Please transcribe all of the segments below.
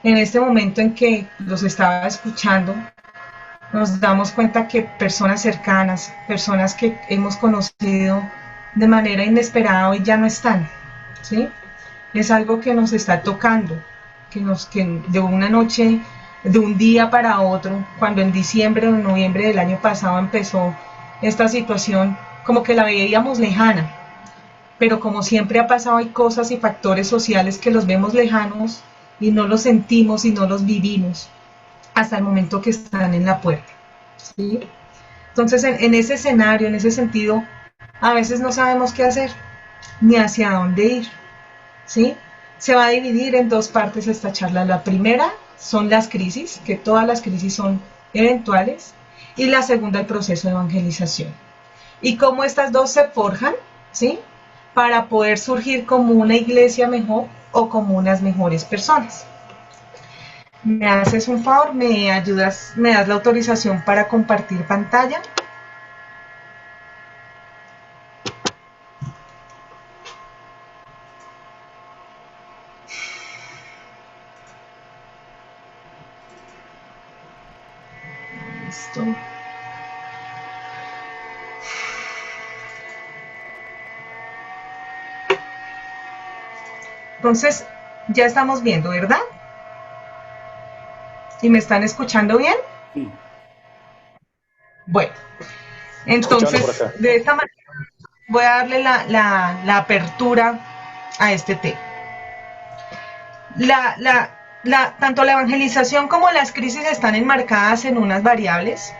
En este momento en que los estaba escuchando, nos damos cuenta que personas cercanas, personas que hemos conocido de manera inesperada hoy ya no están, ¿sí? Es algo que nos está tocando, que de una noche, de un día para otro, cuando en diciembre o noviembre del año pasado empezó esta situación, como que la veíamos lejana, pero como siempre ha pasado, hay cosas y factores sociales que los vemos lejanos y no los sentimos y no los vivimos hasta el momento que están en la puerta, ¿sí? Entonces, en ese escenario, en ese sentido, a veces no sabemos qué hacer ni hacia dónde ir, ¿sí? Se va a dividir en dos partes esta charla. La primera son las crisis, que todas las crisis son eventuales, y la segunda el proceso de evangelización. Y cómo estas dos se forjan, ¿sí? Para poder surgir como una iglesia mejor o como unas mejores personas. ¿Me haces un favor? ¿Me ayudas? ¿Me das la autorización para compartir pantalla? Listo. Entonces, ya estamos viendo, ¿verdad? ¿Y me están escuchando bien? Sí. Bueno, Escuchando por entonces, acá. de esta manera voy a darle la apertura a este tema. Tanto la evangelización como las crisis están enmarcadas en unas variables.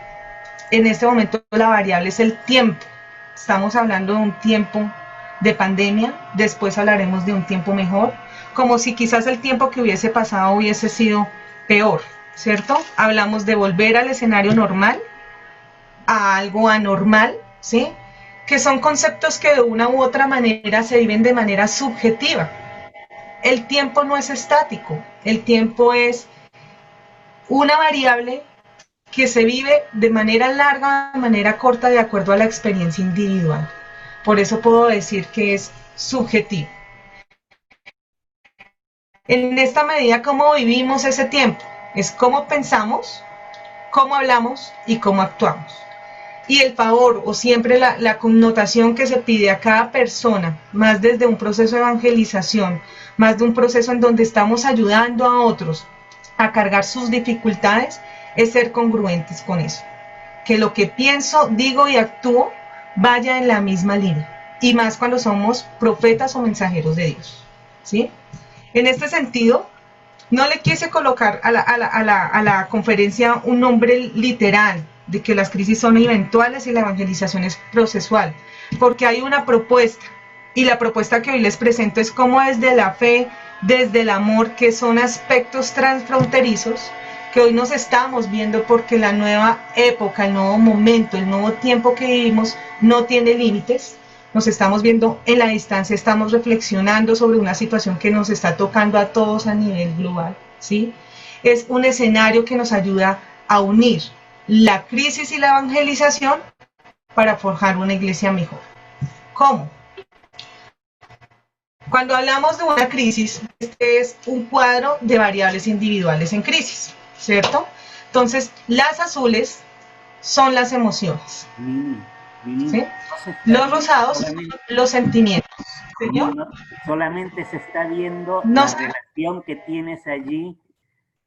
En este momento la variable es el tiempo. Estamos hablando de un tiempo de pandemia, después hablaremos de un tiempo mejor, como si quizás el tiempo que hubiese pasado hubiese sido peor, ¿cierto? Hablamos de volver al escenario normal, a algo anormal, ¿sí? Que son conceptos que de una u otra manera se viven de manera subjetiva. El tiempo no es estático, el tiempo es una variable que se vive de manera larga o de manera corta de acuerdo a la experiencia individual. Por eso puedo decir que es subjetivo. En esta medida, ¿cómo vivimos ese tiempo? Es cómo pensamos, cómo hablamos y cómo actuamos. Y el favor o siempre la connotación que se pide a cada persona, más desde un proceso de evangelización, más de un proceso en donde estamos ayudando a otros a cargar sus dificultades, es ser congruentes con eso. Que lo que pienso, digo y actúo vaya en la misma línea. Y más cuando somos profetas o mensajeros de Dios. ¿Sí? En este sentido, no le quise colocar a la conferencia un nombre literal de que las crisis son eventuales y la evangelización es procesual, porque hay una propuesta, y la propuesta que hoy les presento es cómo desde la fe, desde el amor, que son aspectos transfronterizos, que hoy nos estamos viendo porque la nueva época, el nuevo momento, el nuevo tiempo que vivimos no tiene límites. Nos estamos viendo en la distancia, estamos reflexionando sobre una situación que nos está tocando a todos a nivel global, ¿sí? Es un escenario que nos ayuda a unir la crisis y la evangelización para forjar una iglesia mejor. ¿Cómo? Cuando hablamos de una crisis, este es un cuadro de variables individuales en crisis, ¿cierto? Entonces, las azules son las emociones, ¿sí? No se está Los viendo rosados son solamente, los sentimientos. ¿Señor? no, solamente se está viendo No la sé. relación que tienes allí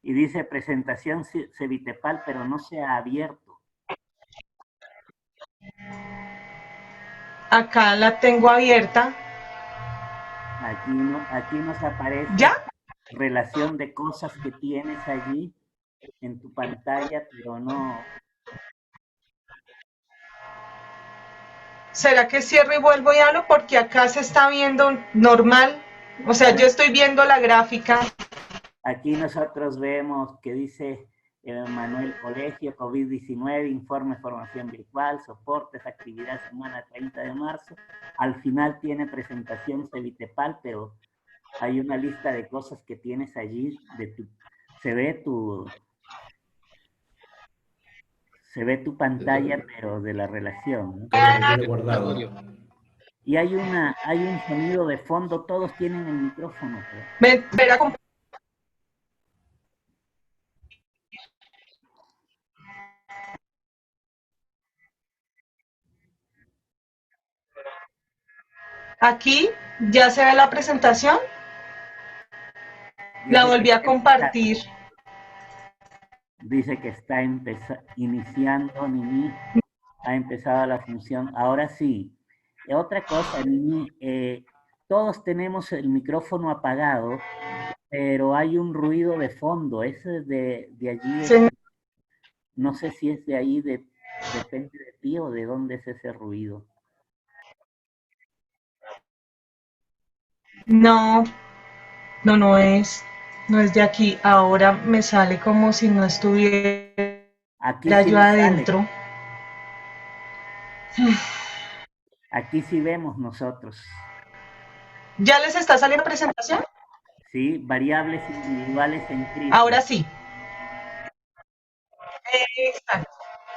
y dice presentación Cevitepal, pero no se ha abierto. Acá la tengo abierta. Aquí nos aparece ¿Ya? relación de cosas que tienes allí en tu pantalla, pero no. ¿Será que cierro y vuelvo y hablo? Porque acá se está viendo normal. O sea, yo estoy viendo la gráfica. Aquí nosotros vemos que dice Manuel Colegio, COVID-19, informe, formación virtual, soportes, actividad semana 30 de marzo. Al final tiene presentación Cevitepal, pero hay una lista de cosas que tienes allí. Se ve tu, se ve tu De todo, pantalla, pero de la relación, ¿no? todo lo que tiene guardado. Y hay un sonido de fondo, todos tienen el micrófono, pero Ven, verá cómo Aquí ya se ve la presentación. La volví a compartir. Dice que está iniciando, Nini. Ha empezado la función. Ahora sí. Otra cosa, Nini, todos tenemos el micrófono apagado, pero hay un ruido de fondo. Ese es de allí. Sí. No sé si es de ahí, depende de ti o de dónde es ese ruido. No es de aquí. Ahora me sale como si no estuviera Aquí sí yo adentro. Aquí sí vemos nosotros. ¿Ya les está saliendo presentación? Sí, variables individuales en crisis. Ahora sí.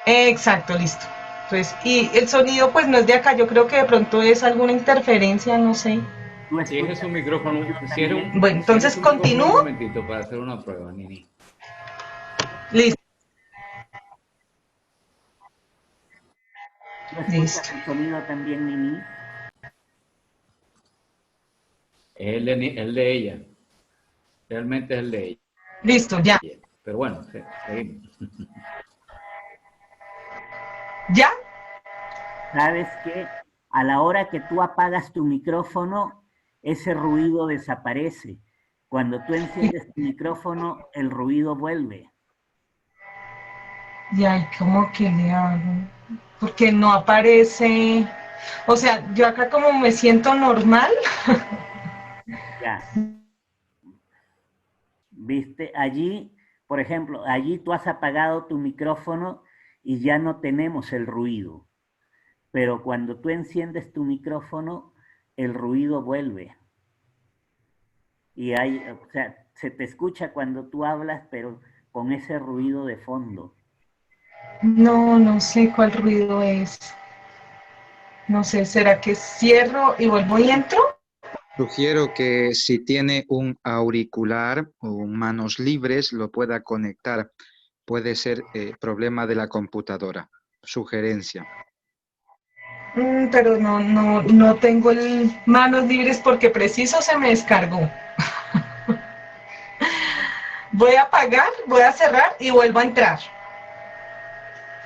Exacto, listo. Pues, y el sonido pues no es de acá, yo creo que de pronto es alguna interferencia, no sé. Si es un micrófono, bueno, entonces continúo. Un momentito para hacer una prueba, Nini. Listo. ¿Tú escuchas el sonido también, Nini? Es el de ella. Realmente es el de ella. Listo, ya. Pero bueno, seguimos. ¿Ya? ¿Sabes qué? A la hora que tú apagas tu micrófono, ese ruido desaparece. Cuando tú enciendes tu micrófono, el ruido vuelve. Y ay, ¿cómo que le hago? Porque no aparece. O sea, yo acá como me siento normal. Ya. ¿Viste? Allí, por ejemplo, allí tú has apagado tu micrófono y ya no tenemos el ruido. Pero cuando tú enciendes tu micrófono, el ruido vuelve. Y hay, o sea, se te escucha cuando tú hablas, pero con ese ruido de fondo. No sé cuál ruido es. No sé, ¿será que cierro y vuelvo y entro? Sugiero que si tiene un auricular o manos libres lo pueda conectar. Puede ser problema de la computadora. Sugerencia. Pero no tengo manos libres porque preciso se me descargó. Voy a apagar, voy a cerrar y vuelvo a entrar.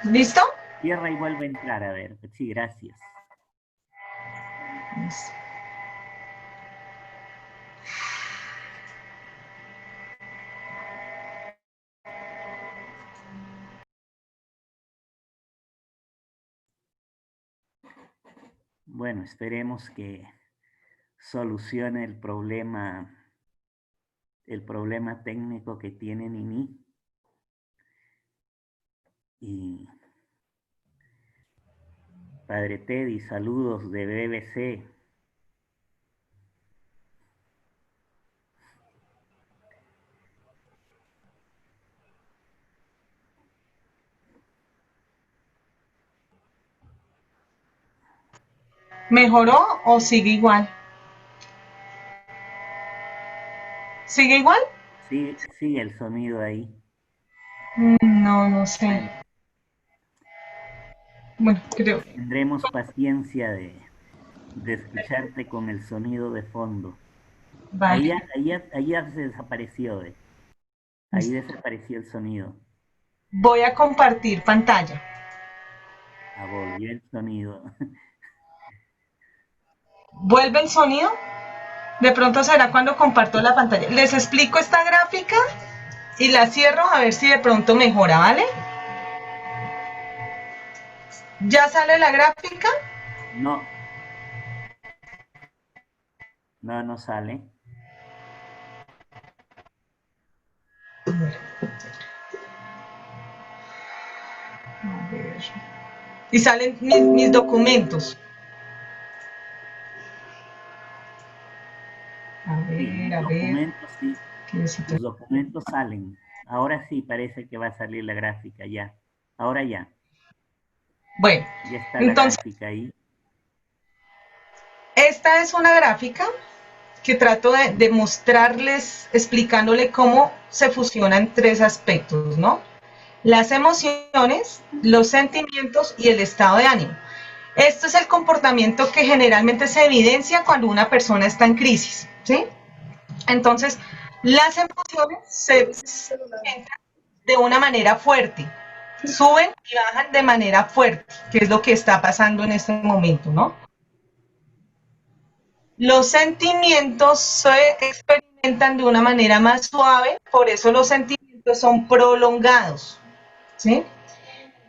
¿Listo? Cierra y vuelve a entrar, a ver. Sí, gracias. Listo. Bueno, esperemos que solucione el problema técnico que tiene Nini. Y Padre Teddy, saludos de BBC. ¿Mejoró o sigue igual? ¿Sigue igual? Sí, sigue el sonido ahí. No sé. Bueno, creo. Tendremos paciencia de escucharte con el sonido de fondo. Vale. Ahí ya se desapareció. Ahí desapareció el sonido. Voy a compartir pantalla. Volvió el sonido. ¿Vuelve el sonido? De pronto será cuando comparto la pantalla. Les explico esta gráfica y la cierro a ver si de pronto mejora, ¿vale? ¿Ya sale la gráfica? No. No sale. A ver. Y salen mis documentos. A ver. Documentos, sí. Tus documentos salen. Ahora sí parece que va a salir la gráfica ya. Ahora ya. Bueno, ya está entonces, la gráfica ahí. Esta es una gráfica que trato de mostrarles, explicándole cómo se fusionan tres aspectos, ¿no? Las emociones, los sentimientos y el estado de ánimo. Esto es el comportamiento que generalmente se evidencia cuando una persona está en crisis, ¿sí? Entonces, las emociones se experimentan de una manera fuerte, suben y bajan de manera fuerte, que es lo que está pasando en este momento, ¿no? Los sentimientos se experimentan de una manera más suave, por eso los sentimientos son prolongados, ¿sí?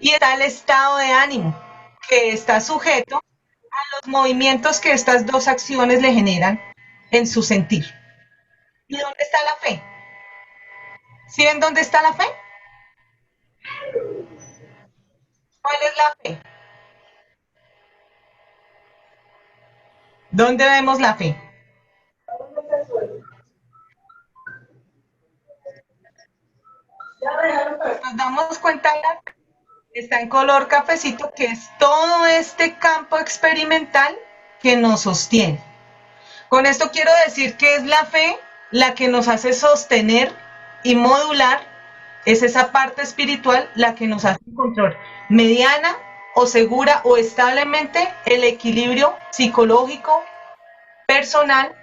Y está el estado de ánimo, que está sujeto a los movimientos que estas dos acciones le generan en su sentir. ¿Y dónde está la fe? ¿Sí ven dónde está la fe? ¿Cuál es la fe? ¿Dónde vemos la fe? Nos damos cuenta, está en color cafecito, que es todo este campo experimental que nos sostiene. Con esto quiero decir que es la fe la que nos hace sostener y modular, es esa parte espiritual la que nos hace encontrar mediana o segura o establemente el equilibrio psicológico, personal,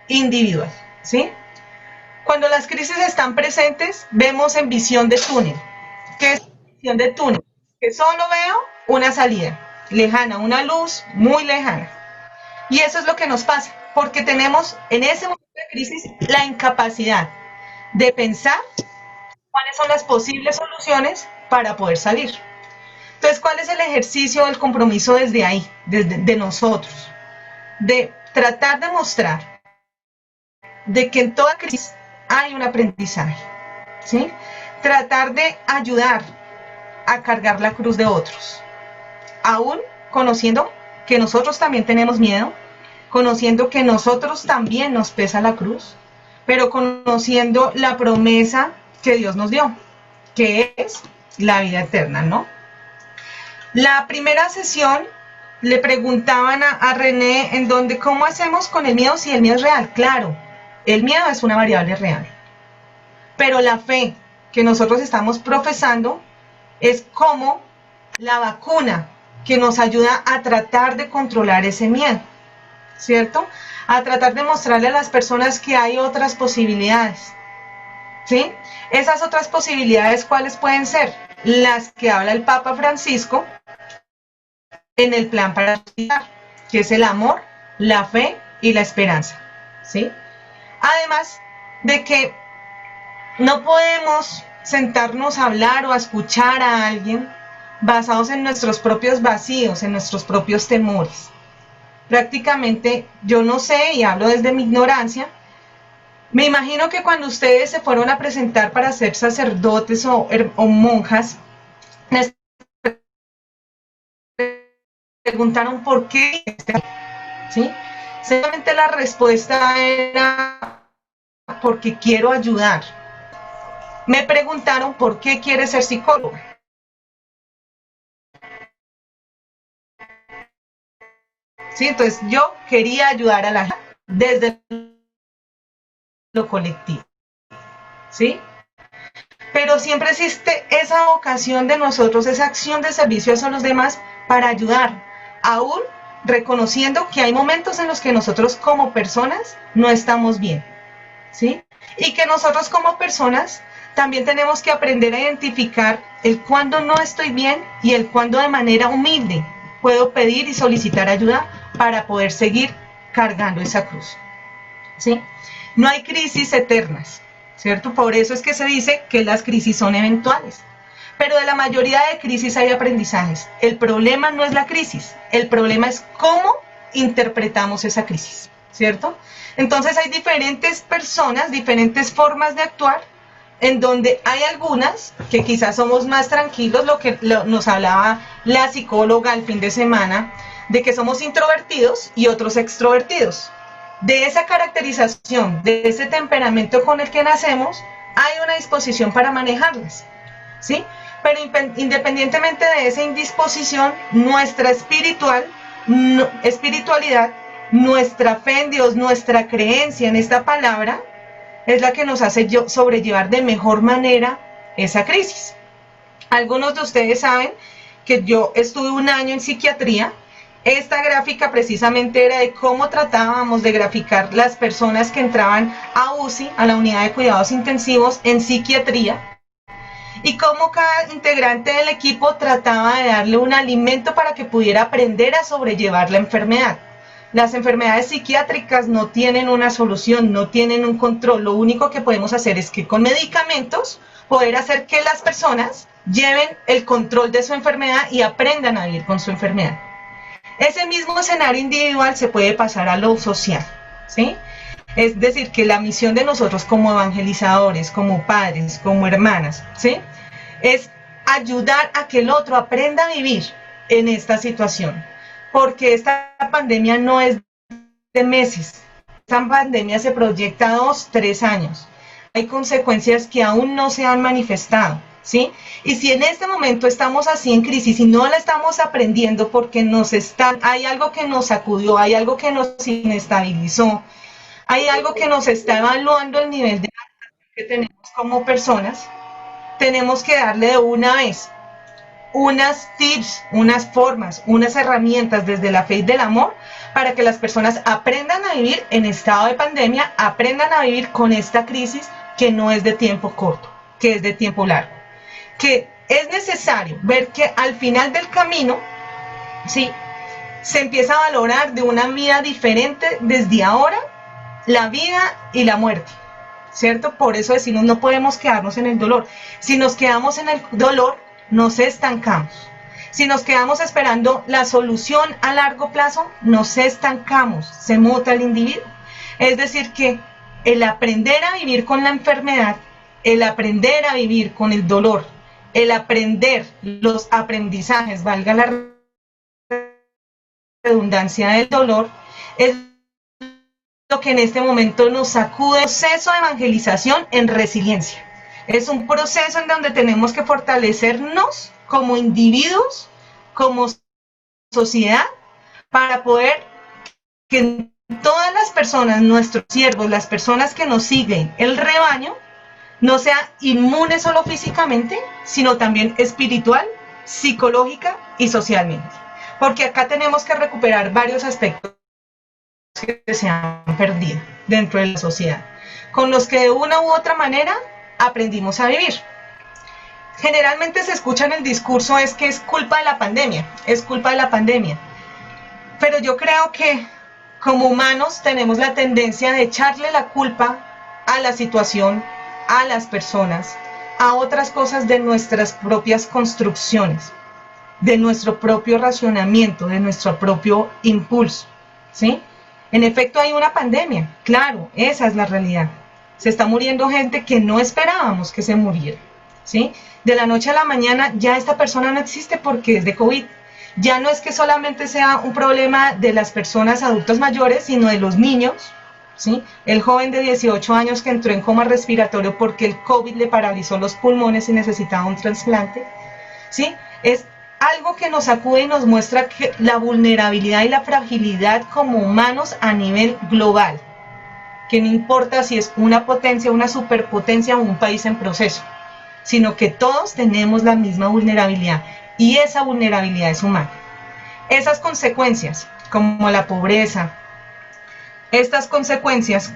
individual, ¿sí? Cuando las crisis están presentes, vemos en visión de túnel. ¿Qué es visión de túnel? Que solo veo una salida lejana, una luz muy lejana. Y eso es lo que nos pasa, porque tenemos en ese momento de crisis la incapacidad de pensar cuáles son las posibles soluciones para poder salir. Entonces, ¿cuál es el ejercicio del compromiso desde ahí, desde nosotros? De tratar de mostrar de que en toda crisis hay un aprendizaje, ¿sí? Tratar de ayudar a cargar la cruz de otros, aún conociendo que nosotros también tenemos miedo, conociendo que nosotros también nos pesa la cruz, pero conociendo la promesa que Dios nos dio, que es la vida eterna, ¿no? La primera sesión le preguntaban a René en donde cómo hacemos con el miedo si el miedo es real. Claro, el miedo es una variable real, pero la fe que nosotros estamos profesando es como la vacuna que nos ayuda a tratar de controlar ese miedo, ¿cierto? A tratar de mostrarle a las personas que hay otras posibilidades, ¿sí? Esas otras posibilidades, ¿cuáles pueden ser? Las que habla el Papa Francisco en el plan para resucitar, que es el amor, la fe y la esperanza, ¿sí? Además de que no podemos sentarnos a hablar o a escuchar a alguien basados en nuestros propios vacíos, en nuestros propios temores. Prácticamente, yo no sé, y hablo desde mi ignorancia, me imagino que cuando ustedes se fueron a presentar para ser sacerdotes o monjas, les preguntaron por qué, ¿sí? Seguramente la respuesta era porque quiero ayudar. Me preguntaron por qué quiere ser psicóloga. ¿Sí? Entonces yo quería ayudar a la gente desde lo colectivo, ¿sí? Pero siempre existe esa vocación de nosotros, esa acción de servicio hacia los demás para ayudar, aún reconociendo que hay momentos en los que nosotros como personas no estamos bien, ¿sí? Y que nosotros como personas también tenemos que aprender a identificar el cuándo no estoy bien y el cuándo de manera humilde puedo pedir y solicitar ayuda para poder seguir cargando esa cruz, ¿sí? No hay crisis eternas, ¿cierto? Por eso es que se dice que las crisis son eventuales. Pero de la mayoría de crisis hay aprendizajes. El problema no es la crisis, el problema es cómo interpretamos esa crisis, ¿cierto? Entonces hay diferentes personas, diferentes formas de actuar, en donde hay algunas que quizás somos más tranquilos, lo que nos hablaba la psicóloga el fin de semana, de que somos introvertidos y otros extrovertidos. De esa caracterización, de ese temperamento con el que nacemos, hay una disposición para manejarlas, ¿sí? Pero independientemente de esa indisposición, nuestra espiritualidad, nuestra fe en Dios, nuestra creencia en esta palabra, es la que nos hace sobrellevar de mejor manera esa crisis. Algunos de ustedes saben que yo estuve un año en psiquiatría Esta gráfica precisamente era de cómo tratábamos de graficar las personas que entraban a UCI, a la unidad de cuidados intensivos en psiquiatría, y cómo cada integrante del equipo trataba de darle un alimento para que pudiera aprender a sobrellevar la enfermedad. Las enfermedades psiquiátricas no tienen una solución, no tienen un control. Lo único que podemos hacer es que con medicamentos poder hacer que las personas lleven el control de su enfermedad y aprendan a vivir con su enfermedad. Ese mismo escenario individual se puede pasar a lo social, ¿sí? Es decir, que la misión de nosotros como evangelizadores, como padres, como hermanas, ¿sí?, es ayudar a que el otro aprenda a vivir en esta situación, porque esta pandemia no es de meses, esta pandemia se proyecta 2, 3 años, hay consecuencias que aún no se han manifestado, ¿sí? Y si en este momento estamos así en crisis y no la estamos aprendiendo porque hay algo que nos sacudió, hay algo que nos inestabilizó, hay algo que nos está evaluando el nivel de que tenemos como personas, tenemos que darle de una vez unas tips, unas formas, unas herramientas desde la fe y del amor para que las personas aprendan a vivir en estado de pandemia, aprendan a vivir con esta crisis que no es de tiempo corto, que es de tiempo largo, que es necesario ver que al final del camino, ¿sí?, se empieza a valorar de una vida diferente desde ahora la vida y la muerte, ¿cierto? Por eso decimos, no podemos quedarnos en el dolor. Si nos quedamos en el dolor, nos estancamos. Si nos quedamos esperando la solución a largo plazo, nos estancamos, se muta el individuo. Es decir, que el aprender a vivir con la enfermedad, el aprender a vivir con el dolor, el aprender los aprendizajes, valga la redundancia del dolor, es lo que en este momento nos sacude. El proceso de evangelización en resiliencia. Es un proceso en donde tenemos que fortalecernos como individuos, como sociedad, para poder que todas las personas, nuestros siervos, las personas que nos siguen, el rebaño, no sean inmunes solo físicamente, sino también espiritual, psicológica y socialmente. Porque acá tenemos que recuperar varios aspectos que se han perdido dentro de la sociedad, con los que de una u otra manera aprendimos a vivir. Generalmente se escucha en el discurso es que es culpa de la pandemia, es culpa de la pandemia, pero yo creo que como humanos tenemos la tendencia de echarle la culpa a la situación, a las personas, a otras cosas de nuestras propias construcciones, de nuestro propio racionamiento, de nuestro propio impulso, ¿sí? En efecto hay una pandemia, claro, esa es la realidad. Se está muriendo gente que no esperábamos que se muriera, ¿sí? De la noche a la mañana ya esta persona no existe porque es de COVID. Ya no es que solamente sea un problema de las personas adultos mayores, sino de los niños, ¿sí? El joven de 18 años que entró en coma respiratorio porque el COVID le paralizó los pulmones y necesitaba un trasplante, ¿sí? Es algo que nos sacude y nos muestra que la vulnerabilidad y la fragilidad como humanos a nivel global, que no importa si es una potencia, una superpotencia o un país en proceso, sino que todos tenemos la misma vulnerabilidad y esa vulnerabilidad es humana. Esas consecuencias, como la pobreza, estas consecuencias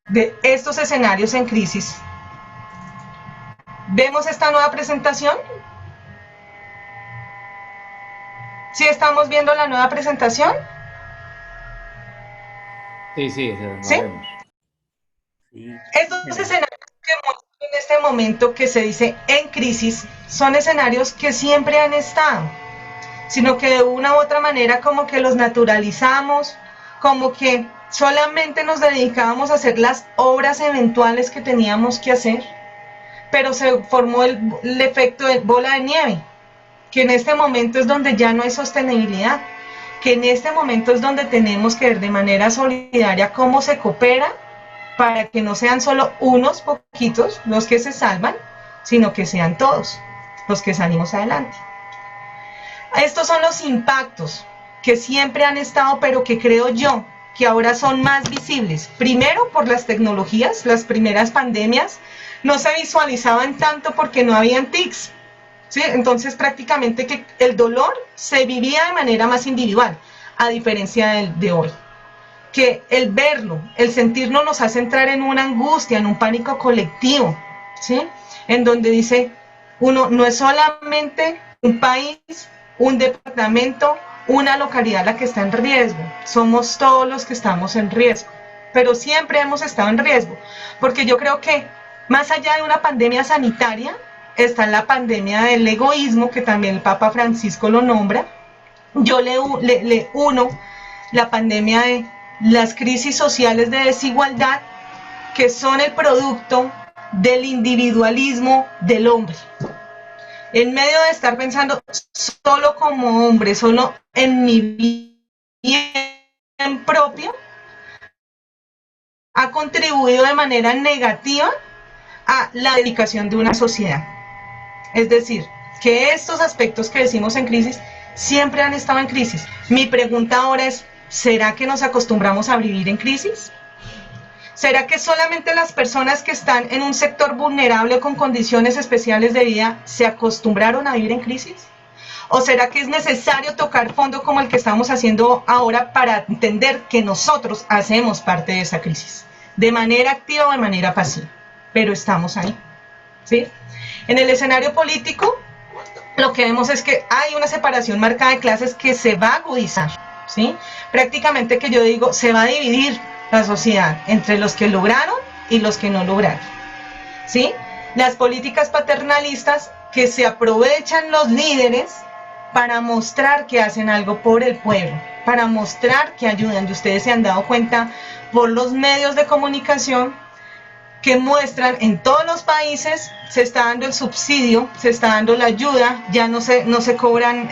de estos escenarios en crisis, ¿vemos esta nueva presentación? ¿Sí estamos viendo la nueva presentación? Sí, ¿Sí? vemos. Sí. Estos escenarios que muestro en este momento que se dice en crisis son escenarios que siempre han estado, sino que de una u otra manera como que los naturalizamos, como que solamente nos dedicábamos a hacer las obras eventuales que teníamos que hacer, pero se formó el efecto de bola de nieve, que en este momento es donde ya no hay sostenibilidad, que en este momento es donde tenemos que ver de manera solidaria cómo se coopera para que no sean solo unos poquitos los que se salvan, sino que sean todos los que salimos adelante. Estos son los impactos que siempre han estado, pero que creo yo que ahora son más visibles. Primero por las tecnologías, las primeras pandemias no se visualizaban tanto porque no habían TICs, ¿sí? Entonces prácticamente que el dolor se vivía de manera más individual. a diferencia de hoy. Que el verlo, el sentirnos nos hace entrar en una angustia, en un pánico colectivo, ¿sí? En donde dice uno, no es solamente un país, un departamento, una localidad la que está en riesgo, somos todos los que estamos en riesgo, pero siempre hemos estado en riesgo, porque yo creo que más allá de una pandemia sanitaria, está la pandemia del egoísmo, que también el Papa Francisco lo nombra. Yo le uno la pandemia de las crisis sociales de desigualdad, que son el producto del individualismo del hombre. En medio de estar pensando solo como hombre, solo en mi bien propio, ha contribuido de manera negativa a la dedicación de una sociedad. Es decir, que estos aspectos que decimos en crisis siempre han estado en crisis. Mi pregunta ahora es, ¿será que nos acostumbramos a vivir en crisis? ¿Será que solamente las personas que están en un sector vulnerable o con condiciones especiales de vida se acostumbraron a vivir en crisis? ¿O será que es necesario tocar fondo como el que estamos haciendo ahora para entender que nosotros hacemos parte de esa crisis? De manera activa o de manera pasiva, pero estamos ahí, ¿sí? En el escenario político, lo que vemos es que hay una separación marcada de clases que se va a agudizar, ¿sí? Prácticamente, que yo digo, se va a dividir la sociedad entre los que lograron y los que no lograron, ¿sí? Las políticas paternalistas que se aprovechan los líderes para mostrar que hacen algo por el pueblo, para mostrar que ayudan. Y ustedes se han dado cuenta por los medios de comunicación que muestran en todos los países, se está dando el subsidio, se está dando la ayuda, ya no se cobran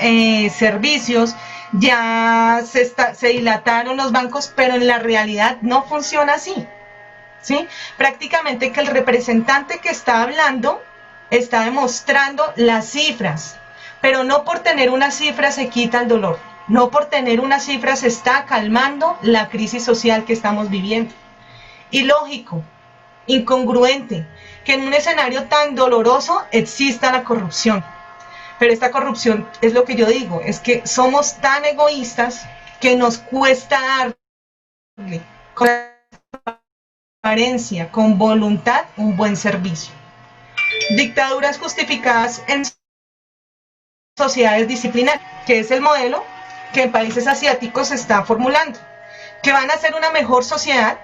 servicios, ya se dilataron los bancos, pero en la realidad no funciona así, ¿sí? Prácticamente que el representante que está hablando está demostrando las cifras, pero no por tener una cifra se quita el dolor, no por tener una cifra se está calmando la crisis social que estamos viviendo. Ilógico, incongruente, que en un escenario tan doloroso exista la corrupción. Pero esta corrupción, es lo que yo digo, es que somos tan egoístas que nos cuesta darle con transparencia, con voluntad, un buen servicio. Dictaduras justificadas en sociedades disciplinarias, que es el modelo que en países asiáticos se está formulando, que van a ser una mejor sociedad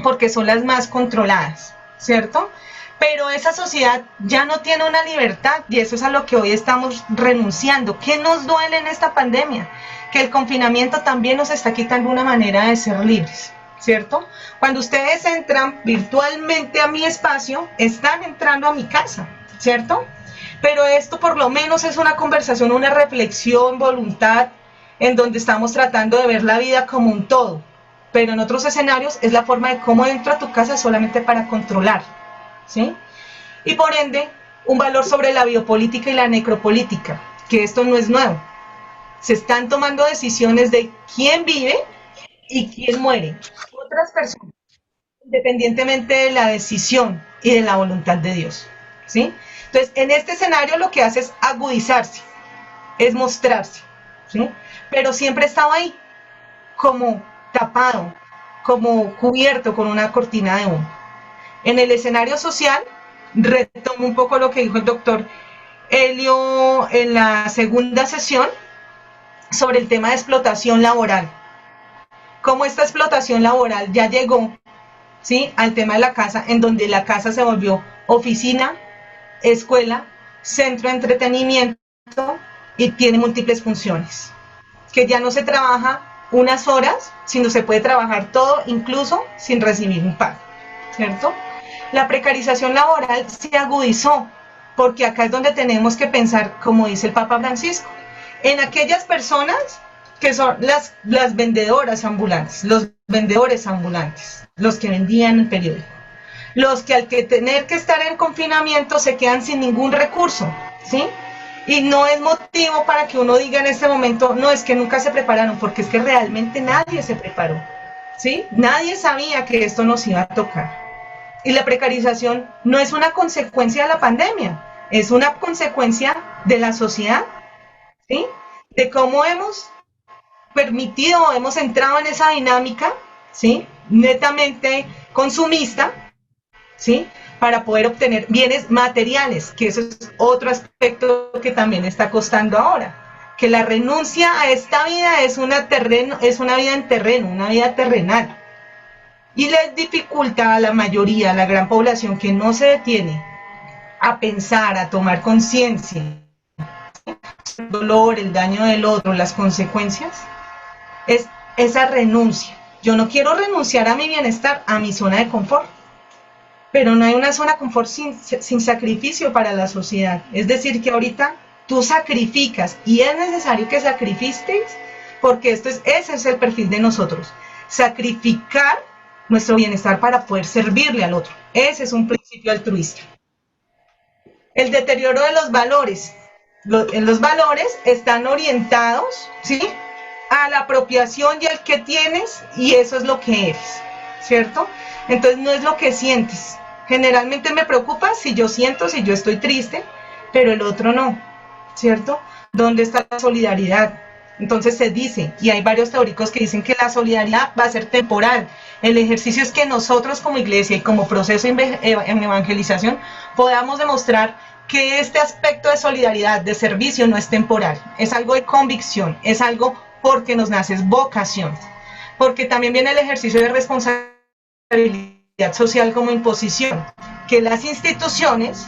porque son las más controladas, ¿cierto? Pero esa sociedad ya no tiene una libertad, y eso es a lo que hoy estamos renunciando. ¿Qué nos duele en esta pandemia? Que el confinamiento también nos está quitando una manera de ser libres, ¿cierto? Cuando ustedes entran virtualmente a mi espacio, están entrando a mi casa, ¿cierto? Pero esto por lo menos es una conversación, una reflexión, voluntad, en donde estamos tratando de ver la vida como un todo. Pero en otros escenarios es la forma de cómo entro a tu casa solamente para controlar, ¿sí? Y por ende, un valor sobre la biopolítica y la necropolítica, que esto no es nuevo. Se están tomando decisiones de quién vive y quién muere. Otras personas, independientemente de la decisión y de la voluntad de Dios, ¿sí? Entonces, en este escenario lo que hace es agudizarse, es mostrarse, ¿sí? Pero siempre estaba ahí, como tapado, como cubierto con una cortina de humo. En el escenario social, retomo un poco lo que dijo el doctor Helio en la segunda sesión sobre el tema de explotación laboral. Cómo esta explotación laboral ya llegó, ¿sí?, al tema de la casa, en donde la casa se volvió oficina, escuela, centro de entretenimiento y tiene múltiples funciones. Que ya no se trabaja unas horas, sino se puede trabajar todo, incluso sin recibir un pago, ¿cierto? La precarización laboral se agudizó, porque acá es donde tenemos que pensar, como dice el Papa Francisco, en aquellas personas que son las vendedoras ambulantes, los vendedores ambulantes, los que vendían el periódico, los que al que tener que estar en confinamiento se quedan sin ningún recurso, ¿sí? Y no es motivo para que uno diga en este momento, no, es que nunca se prepararon, porque es que realmente nadie se preparó, ¿sí? Nadie sabía que esto nos iba a tocar. Y la precarización no es una consecuencia de la pandemia, es una consecuencia de la sociedad, ¿sí? De cómo hemos permitido, hemos entrado en esa dinámica, ¿sí? Netamente consumista, ¿sí? Para poder obtener bienes materiales, que eso es otro aspecto que también está costando ahora, que la renuncia a esta vida es una vida en terreno, una vida terrenal, y les dificulta a la mayoría, a la gran población que no se detiene a pensar, a tomar conciencia, el dolor, el daño del otro, las consecuencias, es esa renuncia. Yo no quiero renunciar a mi bienestar, a mi zona de confort, pero no hay una zona de confort sin sacrificio para la sociedad. Es decir, que ahorita tú sacrificas y es necesario que sacrifiques, porque ese es el perfil de nosotros, sacrificar nuestro bienestar para poder servirle al otro. Ese es un principio altruista. El deterioro de los valores. Los valores están orientados, ¿sí?, a la apropiación y al que tienes, y eso es lo que eres, ¿cierto? Entonces no es lo que sientes. Generalmente me preocupa si yo siento, si yo estoy triste, pero el otro no, ¿cierto? ¿Dónde está la solidaridad? Entonces se dice, y hay varios teóricos que dicen que la solidaridad va a ser temporal. El ejercicio es que nosotros como iglesia y como proceso en evangelización podamos demostrar que este aspecto de solidaridad, de servicio, no es temporal, es algo de convicción, es algo porque nos nace, es vocación, porque también viene el ejercicio de responsabilidad social como imposición, que las instituciones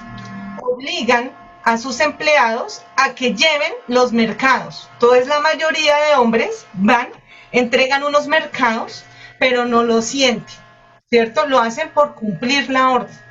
obligan a sus empleados a que lleven los mercados. Entonces la mayoría de hombres van, entregan unos mercados, pero no lo sienten, ¿cierto? Lo hacen por cumplir la orden.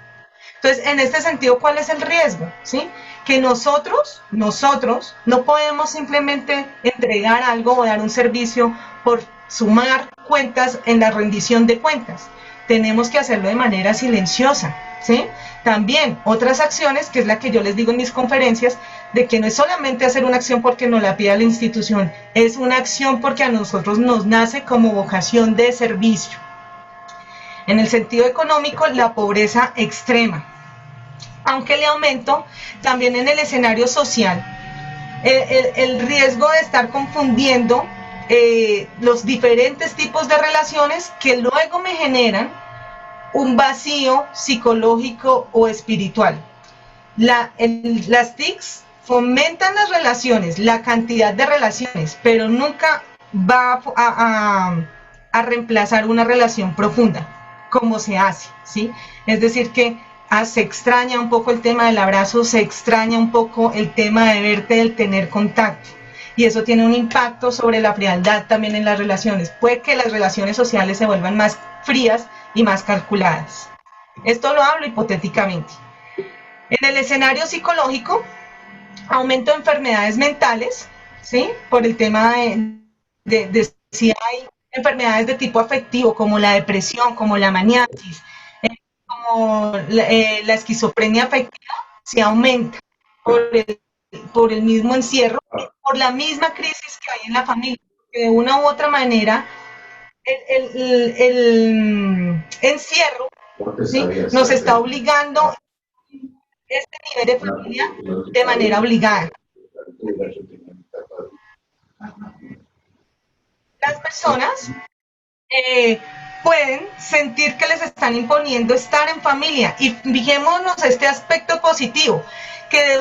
Entonces, en este sentido, ¿cuál es el riesgo? ¿Sí? Que nosotros no podemos simplemente entregar algo o dar un servicio por sumar cuentas en la rendición de cuentas. Tenemos que hacerlo de manera silenciosa, ¿sí? También otras acciones, que es la que yo les digo en mis conferencias, de que no es solamente hacer una acción porque nos la pida la institución, es una acción porque a nosotros nos nace como vocación de servicio. En el sentido económico, la pobreza extrema. Aunque le aumento también en el escenario social el riesgo de estar confundiendo los diferentes tipos de relaciones que luego me generan un vacío psicológico o espiritual. Las TICs fomentan las relaciones, la cantidad de relaciones, pero nunca va a reemplazar una relación profunda, como se hace, ¿sí? Es decir que se extraña un poco el tema del abrazo, se extraña un poco el tema de verte, del tener contacto. Y eso tiene un impacto sobre la frialdad también en las relaciones. Puede que las relaciones sociales se vuelvan más frías y más calculadas. Esto lo hablo hipotéticamente. En el escenario psicológico, aumento de enfermedades mentales, ¿sí? Por el tema de si hay enfermedades de tipo afectivo, como la depresión, como la maniasis, como la esquizofrenia afectiva, se aumenta por el mismo encierro, por la misma crisis que hay en la familia, que de una u otra manera el encierro, ¿sí?, nos está obligando a este nivel de familia de manera obligada. Las personas pueden sentir que les están imponiendo estar en familia, y fijémonos este aspecto positivo, que de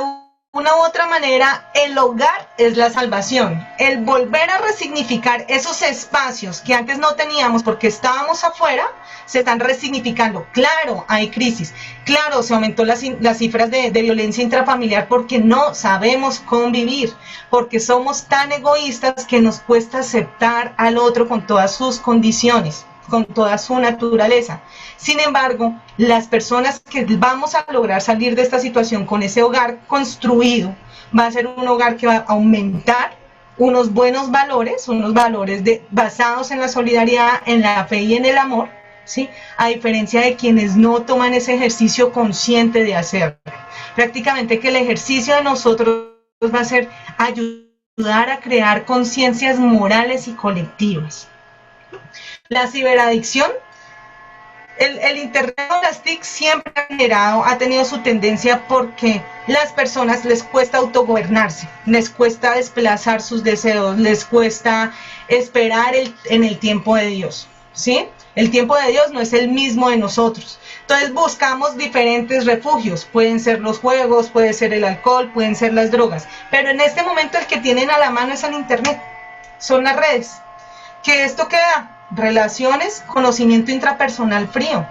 una u otra manera el hogar es la salvación, el volver a resignificar esos espacios que antes no teníamos porque estábamos afuera, se están resignificando. Claro, hay crisis, claro, se aumentó las cifras de violencia intrafamiliar porque no sabemos convivir, porque somos tan egoístas que nos cuesta aceptar al otro con todas sus condiciones, con toda su naturaleza. Sin embargo, las personas que vamos a lograr salir de esta situación con ese hogar construido, va a ser un hogar que va a aumentar unos buenos valores, basados en la solidaridad, en la fe y en el amor, ¿sí? A diferencia de quienes no toman ese ejercicio consciente de hacerlo. Prácticamente que el ejercicio de nosotros va a ser ayudar a crear conciencias morales y colectivas. La ciberadicción El Internet o las TIC siempre ha tenido su tendencia porque las personas les cuesta autogobernarse, les cuesta desplazar sus deseos, les cuesta esperar en el tiempo de Dios, ¿sí? El tiempo de Dios no es el mismo de nosotros. Entonces buscamos diferentes refugios, pueden ser los juegos, puede ser el alcohol, pueden ser las drogas, pero en este momento el que tienen a la mano es el Internet, son las redes. ¿Qué esto queda? Relaciones, conocimiento intrapersonal frío,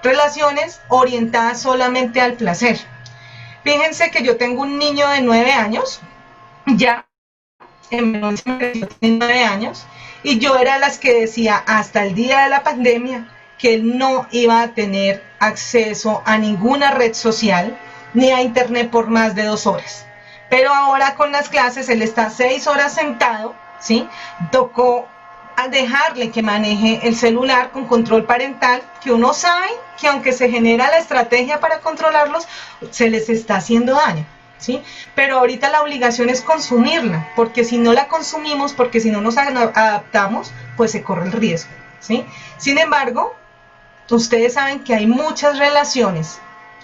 relaciones orientadas solamente al placer. Fíjense que yo tengo un niño de 9 años, ya en 9 años, y yo era de las que decía hasta el día de la pandemia que él no iba a tener acceso a ninguna red social ni a internet por más de 2 horas. Pero ahora con las clases él está 6 horas sentado, ¿sí? Tocó a dejarle que maneje el celular con control parental, que uno sabe que aunque se genera la estrategia para controlarlos, se les está haciendo daño, ¿sí? Pero ahorita la obligación es consumirla, porque si no la consumimos, porque si no nos adaptamos, pues se corre el riesgo, ¿sí? Sin embargo, ustedes saben que hay muchas relaciones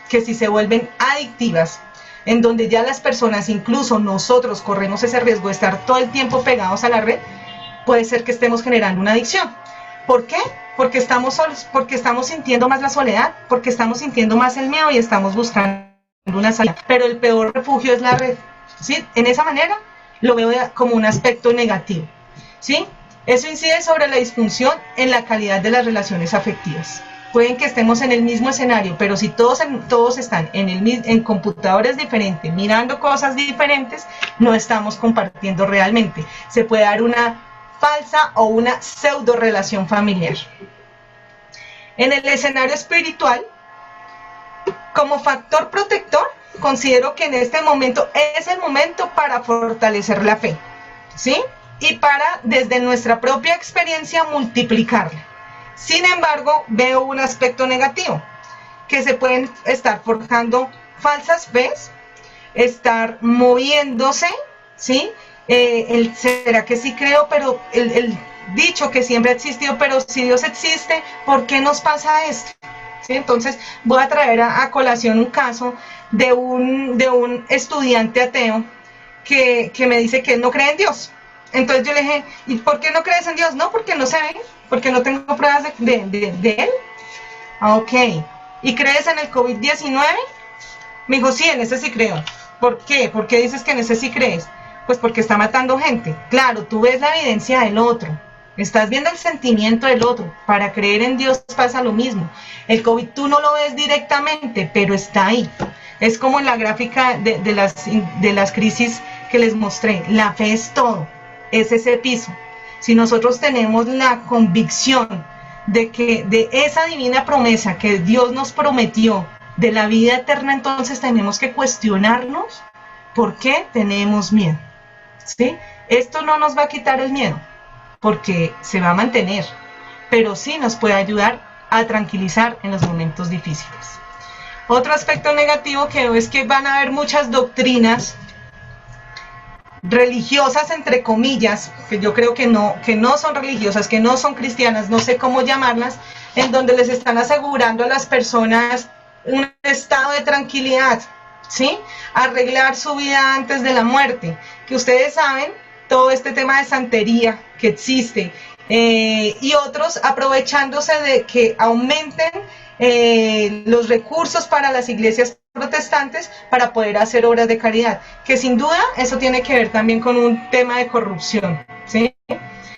que si se vuelven adictivas, en donde ya las personas, incluso nosotros, corremos ese riesgo de estar todo el tiempo pegados a la red, puede ser que estemos generando una adicción. ¿Por qué? Porque estamos solos, porque estamos sintiendo más la soledad, porque estamos sintiendo más el miedo y estamos buscando una salida. Pero el peor refugio es la red, ¿sí? En esa manera lo veo como un aspecto negativo, ¿sí? Eso incide sobre la disfunción en la calidad de las relaciones afectivas. Pueden que estemos en el mismo escenario, pero si todos están en computadores diferentes, mirando cosas diferentes, no estamos compartiendo realmente. Se puede dar una falsa o una pseudo relación familiar. En el escenario espiritual, como factor protector, considero que en este momento es el momento para fortalecer la fe, ¿sí? Y para, desde nuestra propia experiencia, multiplicarla. Sin embargo, veo un aspecto negativo, que se pueden estar forjando falsas fes, estar moviéndose, ¿sí? ¿Será que sí creo? Pero el dicho que siempre ha existido, pero si Dios existe, ¿por qué nos pasa esto? ¿Sí? Entonces voy a traer a colación un caso de un estudiante ateo que me dice que él no cree en Dios. Entonces yo le dije, ¿y por qué no crees en Dios? No, porque no se ve, porque no tengo pruebas de él. Ok. ¿Y crees en el COVID-19? Me dijo, sí, en ese sí creo. ¿Por qué? ¿Por qué dices que en ese sí crees? Pues porque está matando gente. Claro, tú ves la evidencia del otro, estás viendo el sentimiento del otro. Para creer en Dios pasa lo mismo. El COVID tú no lo ves directamente, pero está ahí. Es como en la gráfica de las crisis que les mostré. La fe es todo, es ese piso. Si nosotros tenemos la convicción de que de esa divina promesa que Dios nos prometió de la vida eterna, entonces tenemos que cuestionarnos por qué tenemos miedo, ¿sí? Esto no nos va a quitar el miedo, porque se va a mantener, pero sí nos puede ayudar a tranquilizar en los momentos difíciles. Otro aspecto negativo que veo es que van a haber muchas doctrinas religiosas, entre comillas, que yo creo que no son religiosas, que no son cristianas, no sé cómo llamarlas, en donde les están asegurando a las personas un estado de tranquilidad, ¿sí? Arreglar su vida antes de la muerte, que ustedes saben, todo este tema de santería que existe, y otros aprovechándose de que aumenten los recursos para las iglesias protestantes para poder hacer obras de caridad, que sin duda eso tiene que ver también con un tema de corrupción, ¿sí?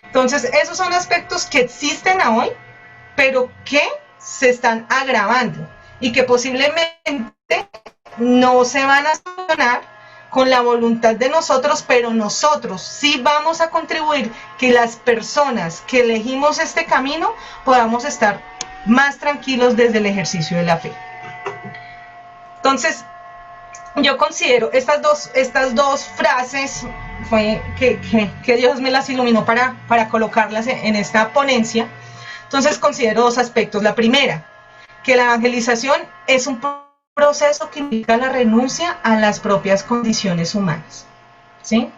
Entonces esos son aspectos que existen hoy, pero que se están agravando y que posiblemente no se van a solucionar con la voluntad de nosotros, pero nosotros sí vamos a contribuir que las personas que elegimos este camino podamos estar más tranquilos desde el ejercicio de la fe. Entonces, yo considero estas dos frases fue que Dios me las iluminó para colocarlas en esta ponencia. Entonces considero dos aspectos. La primera, que la evangelización es un proceso que implica la renuncia a las propias condiciones humanas, ¿sí?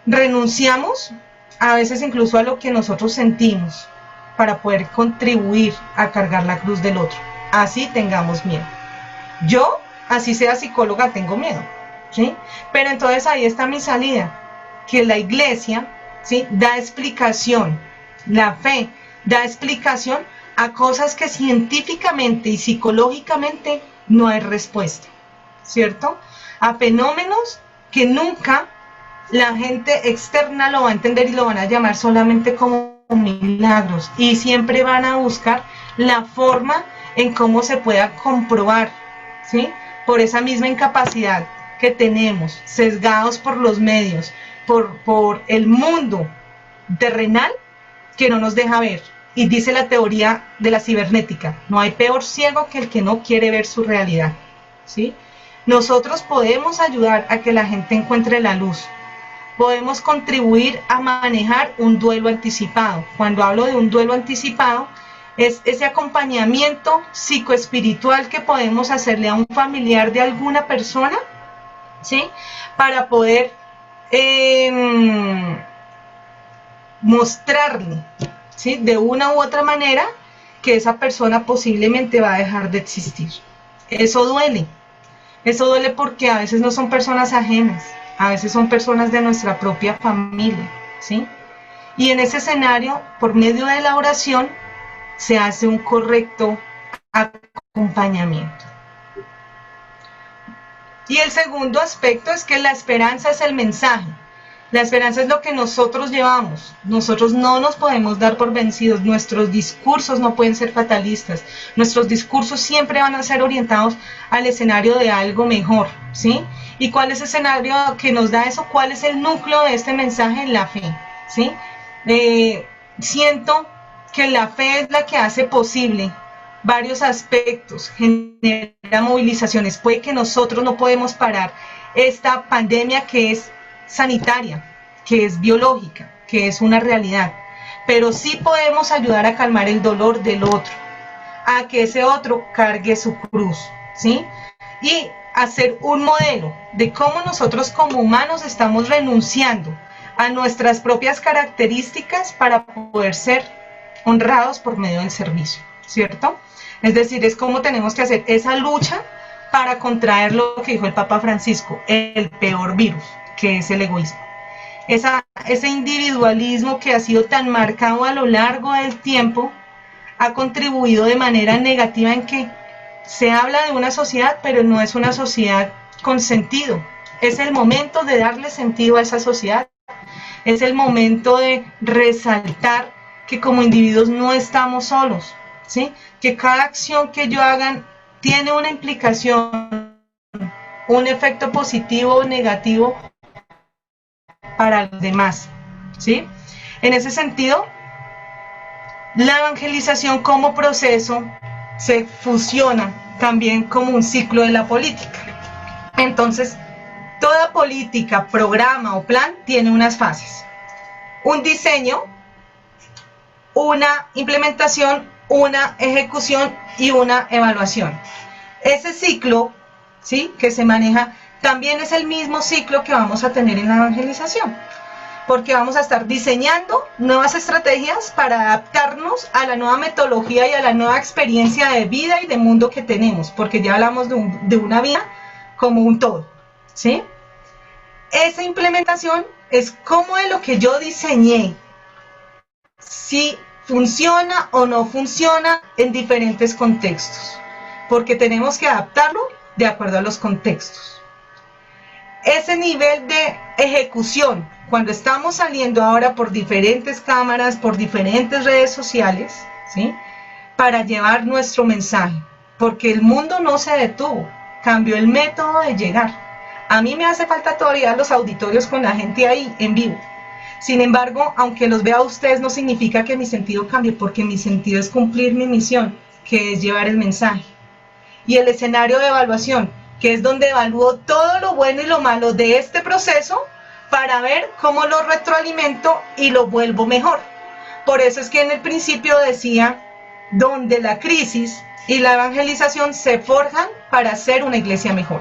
Renunciamos a veces incluso a lo que nosotros sentimos para poder contribuir a cargar la cruz del otro. Así tengamos miedo. Yo, así sea psicóloga, tengo miedo, ¿sí? Pero entonces ahí está mi salida, que la iglesia, ¿sí?, da explicación, la fe da explicación a cosas que científicamente y psicológicamente no hay respuesta, ¿cierto? A fenómenos que nunca la gente externa lo va a entender y lo van a llamar solamente como milagros, y siempre van a buscar la forma en cómo se pueda comprobar, ¿sí? Por esa misma incapacidad que tenemos, sesgados por los medios, por el mundo terrenal que no nos deja ver. Y dice la teoría de la cibernética, no hay peor ciego que el que no quiere ver su realidad, ¿sí? Nosotros podemos ayudar a que la gente encuentre la luz. Podemos contribuir a manejar un duelo anticipado. Cuando hablo de un duelo anticipado, es ese acompañamiento psicoespiritual que podemos hacerle a un familiar de alguna persona, ¿sí?, para poder mostrarle, ¿sí?, de una u otra manera que esa persona posiblemente va a dejar de existir. Eso duele porque a veces no son personas ajenas, a veces son personas de nuestra propia familia, ¿sí? Y en ese escenario, por medio de la oración, se hace un correcto acompañamiento. Y el segundo aspecto es que la esperanza es el mensaje. La esperanza es lo que nosotros llevamos. Nosotros no nos podemos dar por vencidos. Nuestros discursos no pueden ser fatalistas. Nuestros discursos siempre van a ser orientados al escenario de algo mejor, ¿sí? ¿Y cuál es el escenario que nos da eso? ¿Cuál es el núcleo de este mensaje? La fe, ¿sí? Siento que la fe es la que hace posible varios aspectos, genera movilizaciones. Puede que nosotros no podemos parar esta pandemia que es sanitaria, que es biológica, que es una realidad, pero sí podemos ayudar a calmar el dolor del otro, a que ese otro cargue su cruz, ¿sí? Y hacer un modelo de cómo nosotros como humanos estamos renunciando a nuestras propias características para poder ser honrados por medio del servicio, ¿cierto? Es decir, es como tenemos que hacer esa lucha para contraer lo que dijo el Papa Francisco, el peor virus, que es el egoísmo. Ese individualismo que ha sido tan marcado a lo largo del tiempo ha contribuido de manera negativa en que se habla de una sociedad, pero no es una sociedad con sentido. Es el momento de darle sentido a esa sociedad. Es el momento de resaltar que como individuos no estamos solos, ¿sí? Que cada acción que yo haga tiene una implicación, un efecto positivo o negativo para los demás, ¿sí? En ese sentido, la evangelización como proceso se fusiona también como un ciclo de la política. Entonces, toda política, programa o plan tiene unas fases. Un diseño, una implementación, una ejecución y una evaluación. Ese ciclo, ¿sí?, que se maneja también es el mismo ciclo que vamos a tener en la evangelización, porque vamos a estar diseñando nuevas estrategias para adaptarnos a la nueva metodología y a la nueva experiencia de vida y de mundo que tenemos, porque ya hablamos de una vida como un todo, ¿sí? Esa implementación es cómo de lo que yo diseñé, si funciona o no funciona en diferentes contextos, porque tenemos que adaptarlo de acuerdo a los contextos. Ese nivel de ejecución, cuando estamos saliendo ahora por diferentes cámaras, por diferentes redes sociales, ¿sí?, para llevar nuestro mensaje, porque el mundo no se detuvo, cambió el método de llegar. A mí me hace falta todavía los auditorios con la gente ahí en vivo. Sin embargo, aunque los vea a ustedes, no significa que mi sentido cambie, porque mi sentido es cumplir mi misión, que es llevar el mensaje. Y el escenario de evaluación, que es donde evalúo todo lo bueno y lo malo de este proceso para ver cómo lo retroalimento y lo vuelvo mejor. Por eso es que en el principio decía, donde la crisis y la evangelización se forjan para hacer una iglesia mejor.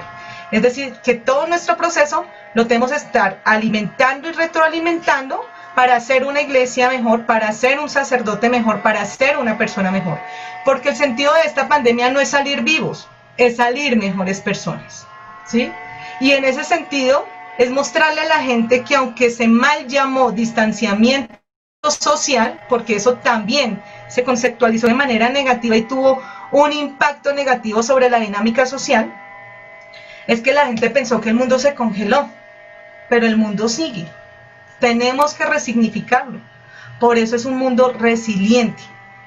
Es decir, que todo nuestro proceso lo tenemos que estar alimentando y retroalimentando para ser una iglesia mejor, para ser un sacerdote mejor, para ser una persona mejor. Porque el sentido de esta pandemia no es salir vivos, es salir mejores personas, ¿sí? Y en ese sentido es mostrarle a la gente que aunque se mal llamó distanciamiento social, porque eso también se conceptualizó de manera negativa y tuvo un impacto negativo sobre la dinámica social, es que la gente pensó que el mundo se congeló, pero el mundo sigue. Tenemos que resignificarlo. Por eso es un mundo resiliente.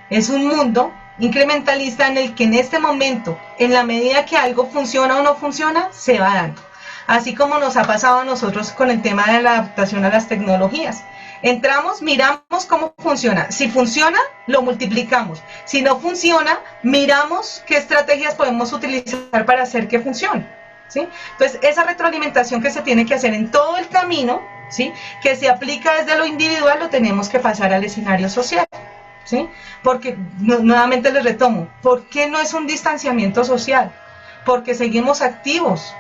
Es un mundo incrementalista en el que en este momento, en la medida que algo funciona o no funciona, se va dando. Así como nos ha pasado a nosotros con el tema de la adaptación a las tecnologías. Entramos, miramos cómo funciona. Si funciona, lo multiplicamos. Si no funciona, miramos qué estrategias podemos utilizar para hacer que funcione, ¿sí? Entonces, esa retroalimentación que se tiene que hacer en todo el camino, ¿sí?, que se aplica desde lo individual, lo tenemos que pasar al escenario social, ¿sí? Porque, nuevamente les retomo, ¿por qué no es un distanciamiento social? Porque seguimos activos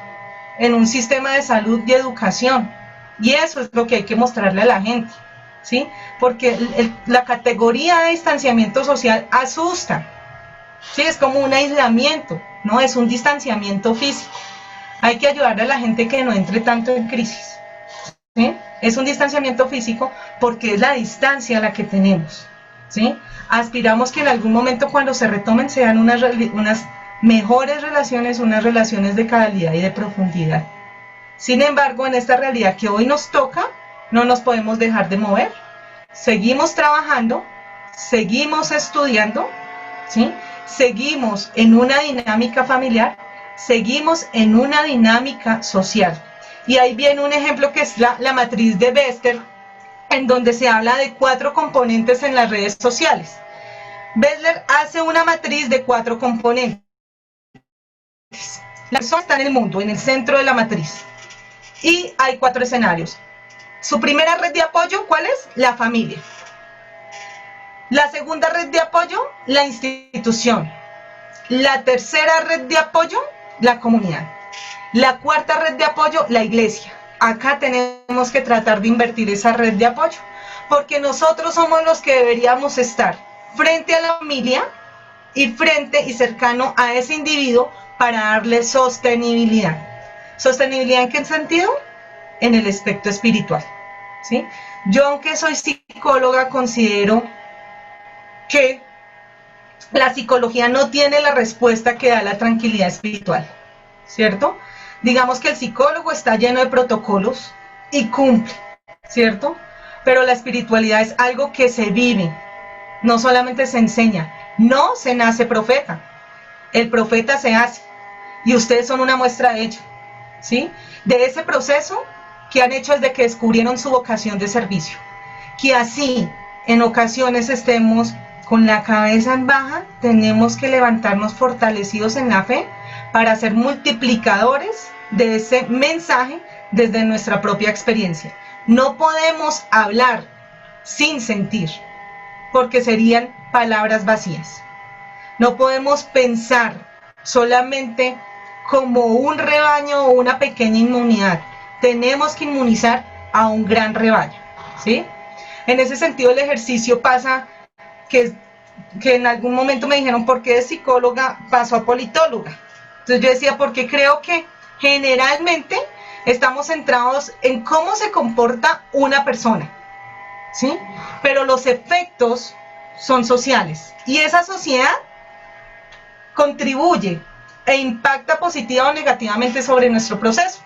en un sistema de salud y educación, y eso es lo que hay que mostrarle a la gente, ¿sí? Porque la categoría de distanciamiento social asusta, ¿sí? Es como un aislamiento, no es un distanciamiento físico. Hay que ayudarle a la gente que no entre tanto en crisis, ¿sí? Es un distanciamiento físico porque es la distancia la que tenemos, ¿sí? Aspiramos que en algún momento cuando se retomen sean unas mejores relaciones, unas relaciones de calidad y de profundidad. Sin embargo, en esta realidad que hoy nos toca, no nos podemos dejar de mover. Seguimos trabajando, seguimos estudiando, ¿sí? Seguimos en una dinámica familiar, seguimos en una dinámica social. Y ahí viene un ejemplo que es la matriz de Bester, en donde se habla de 4 componentes en las redes sociales. Bester hace una matriz de 4 componentes. La persona está en el mundo, en el centro de la matriz. Y hay 4 escenarios. Su primera red de apoyo, ¿cuál es? La familia. La segunda red de apoyo, la institución. La tercera red de apoyo, la comunidad. La cuarta red de apoyo, la iglesia. Acá tenemos que tratar de invertir esa red de apoyo, porque nosotros somos los que deberíamos estar frente a la familia y frente y cercano a ese individuo para darle sostenibilidad. ¿Sostenibilidad en qué sentido? En el aspecto espiritual, ¿sí? Yo, aunque soy psicóloga, considero que la psicología no tiene la respuesta que da la tranquilidad espiritual, ¿cierto? Digamos que el psicólogo está lleno de protocolos y cumple, ¿cierto? Pero la espiritualidad es algo que se vive, no solamente se enseña. No se nace profeta, el profeta se hace, y ustedes son una muestra de ello, ¿sí? De ese proceso que han hecho desde que descubrieron su vocación de servicio. Que así, en ocasiones estemos con la cabeza en baja, tenemos que levantarnos fortalecidos en la fe para ser multiplicadores de ese mensaje desde nuestra propia experiencia. No podemos hablar sin sentir, porque serían palabras vacías. No podemos pensar solamente como un rebaño o una pequeña inmunidad. Tenemos que inmunizar a un gran rebaño, ¿sí? En ese sentido, el ejercicio pasa que en algún momento me dijeron, ¿por qué de psicóloga pasó a politóloga? Entonces yo decía, porque creo que generalmente estamos centrados en cómo se comporta una persona, ¿sí? Pero los efectos son sociales, y esa sociedad contribuye e impacta positiva o negativamente sobre nuestro proceso.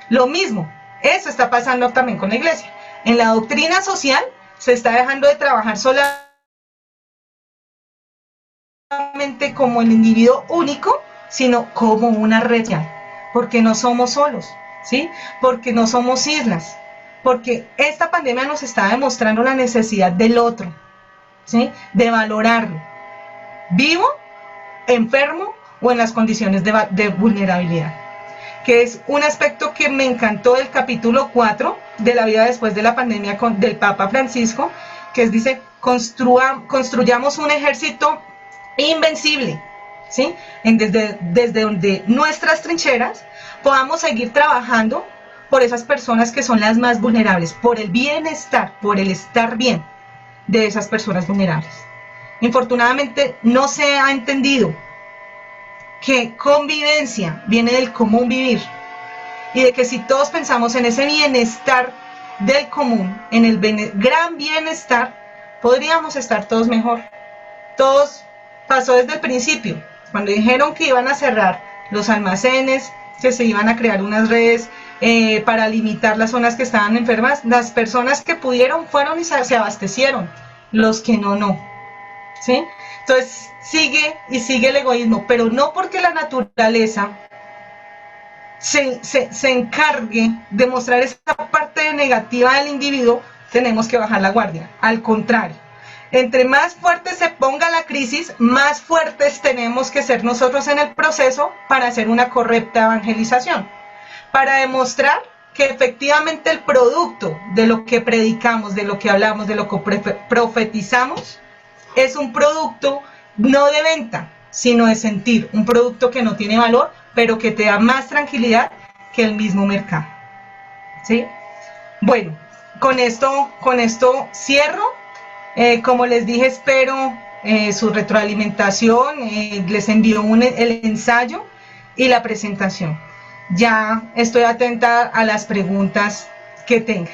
Lo mismo, eso está pasando también con la iglesia. En la doctrina social se está dejando de trabajar solamente como el individuo único, sino como una red, porque no somos solos, ¿sí? Porque no somos islas, porque esta pandemia nos está demostrando la necesidad del otro, ¿sí? De valorarlo, vivo, enfermo o en las condiciones de vulnerabilidad, que es un aspecto que me encantó del capítulo 4 de la vida después de la pandemia del Papa Francisco, que dice, construyamos un ejército invencible, ¿sí? Desde donde nuestras trincheras podamos seguir trabajando por esas personas que son las más vulnerables, por el bienestar, por el estar bien de esas personas vulnerables. Infortunadamente no se ha entendido que convivencia viene del común vivir y de que si todos pensamos en ese bienestar del común, en el gran bienestar, podríamos estar todos mejor. Todos pasó desde el principio, cuando dijeron que iban a cerrar los almacenes, que se iban a crear unas redes para limitar las zonas que estaban enfermas, las personas que pudieron fueron y se abastecieron, los que no, ¿sí? Entonces sigue el egoísmo, pero no porque la naturaleza se encargue de mostrar esa parte negativa del individuo, tenemos que bajar la guardia, al contrario. Entre más fuerte se ponga la crisis, más fuertes tenemos que ser nosotros en el proceso para hacer una correcta evangelización, para demostrar que efectivamente el producto de lo que predicamos, de lo que hablamos, de lo que profetizamos, es un producto no de venta, sino de sentir, un producto que no tiene valor, pero que te da más tranquilidad que el mismo mercado, ¿sí? Bueno, con esto cierro. Como les dije, espero su retroalimentación, les envío el ensayo y la presentación. Ya estoy atenta a las preguntas que tengan.